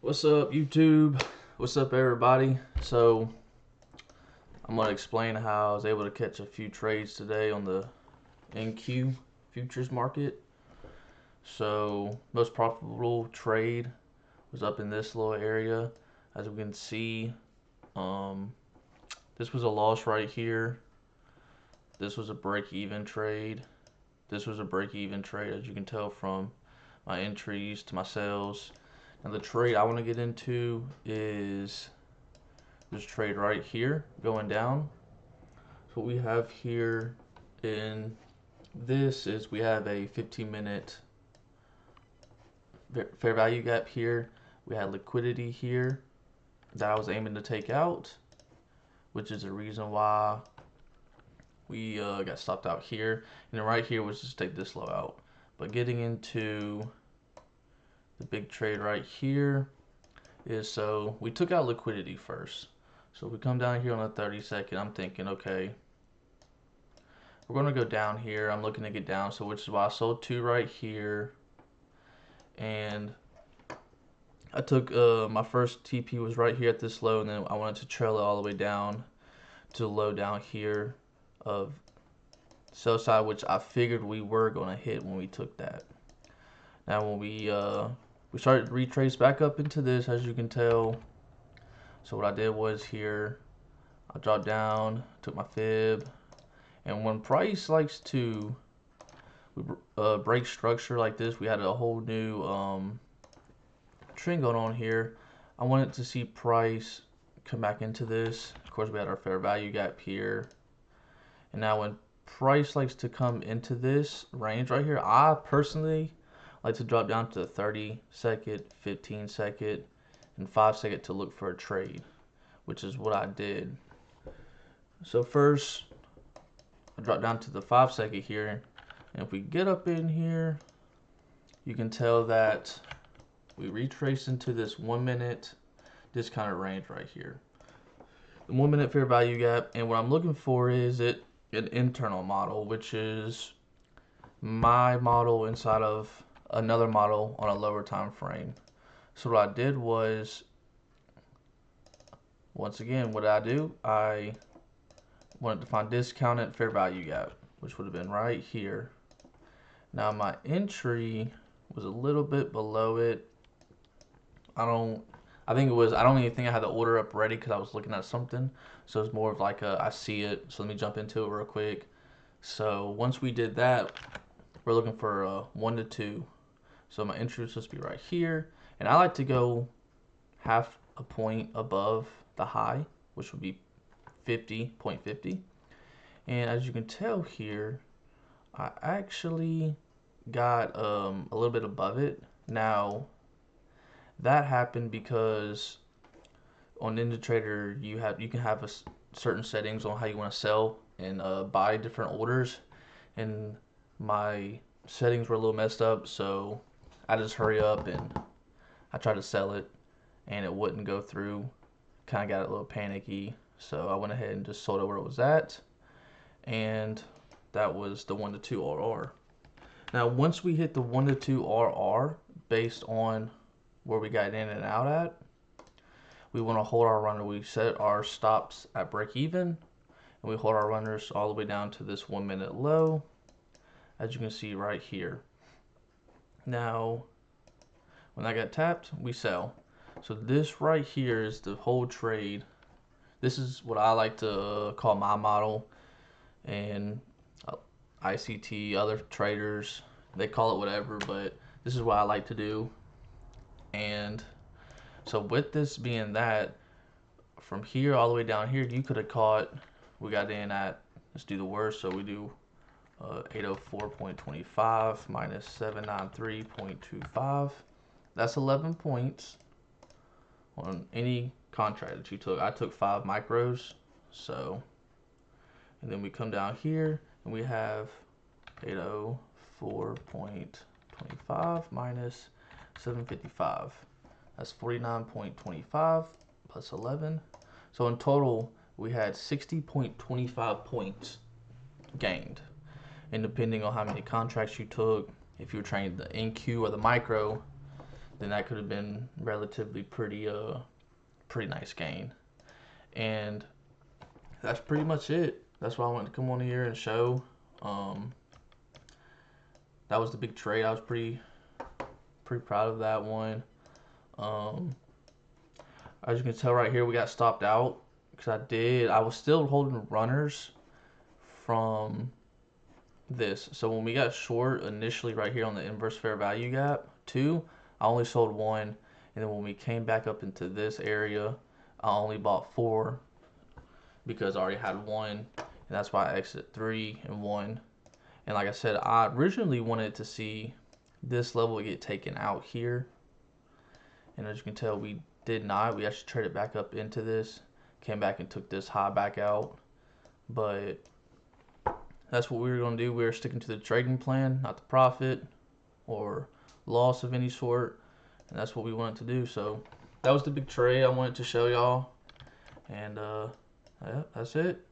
What's up, YouTube? What's up, everybody? So, I'm going to explain how I was able to catch a few trades today on the NQ futures market. So, most profitable trade was up in this little area. As we can see, this was a loss right here. This was a break-even trade. This was a break-even trade, as you can tell from my entries to my sales. Now the trade I want to get into is this trade right here going down. So what we have here in this is we have a 15-minute fair value gap here. We had liquidity here that I was aiming to take out, which is the reason why we got stopped out here. And then right here was just take this low out. But getting into the big trade right here is, so we took out liquidity first. So we come down here on a 30-second. I'm thinking, okay, we're going to go down here. I'm looking to get down, so which is why I sold two right here. And I took my first TP was right here at this low, and then I wanted to trail it all the way down to the low down here of sell side, which I figured we were going to hit when we took that. Now when we started to retrace back up into this, as you can tell. So what I did was here, I dropped down, took my fib, and when price likes to break structure like this, we had a whole new trend going on here. I wanted to see price come back into this. Of course, we had our fair value gap here. And now when price likes to come into this range right here, I personally like to drop down to 30-second, 15-second, and 5-second to look for a trade, which is what I did. So first, I drop down to the 5-second here, and if we get up in here, you can tell that we retrace into this 1 minute discounted range right here. The 1 minute fair value gap, and what I'm looking for is an internal model, which is my model inside of another model on a lower time frame. So what I did was, once again, what I do, I wanted to find discounted fair value gap, which would have been right here. Now my entry was a little bit below it. I don't even think I had the order up ready because I was looking at something. So it's more of like I see it. So let me jump into it real quick. So once we did that, we're looking for a 1 to 2. So my entry was supposed to be right here. And I like to go half a point above the high, which would be 50.50. And as you can tell here, I actually got a little bit above it. Now, that happened because on NinjaTrader you can have certain settings on how you want to sell and buy different orders, and my settings were a little messed up, so I just hurry up and I tried to sell it and it wouldn't go through. Kind of got a little panicky, so I went ahead and just sold it where it was at, and that was the 1 to 2 RR. Now once we hit the 1 to 2 RR based on where we got in and out at, we want to hold our runner. We set our stops at break even, and we hold our runners all the way down to this 1 minute low, as you can see right here. Now when that got tapped, we sell. So this right here is the whole trade. This is what I like to call my model, and ICT, other traders, they call it whatever, but this is what I like to do. And so with this being that, from here all the way down here, you could have caught, we got in at, let's do the worst, so we do 804.25 minus 793.25. That's 11 points on any contract that you took. I took 5 micros, so, and then we come down here and we have 804.25 minus 755. That's 49.25 plus 11. So in total, we had 60.25 points gained. And depending on how many contracts you took, if you were trading the NQ or the micro, then that could have been relatively pretty nice gain. And that's pretty much it. That's why I wanted to come on here and show. Um, that was the big trade. I was pretty proud of that one. Um, as you can tell right here, we got stopped out because I was still holding runners from this. So when we got short initially right here on the inverse fair value gap, 2, I only sold 1. And then when we came back up into this area, I only bought 4 because I already had 1. And that's why I exited 3 and 1. And like I said, I originally wanted to see this level get taken out here. And as you can tell, we did not. We actually traded back up into this, came back and took this high back out. But that's what we were going to do. We were sticking to the trading plan, not the profit or loss of any sort. And that's what we wanted to do. So that was the big trade I wanted to show y'all. And yeah, that's it.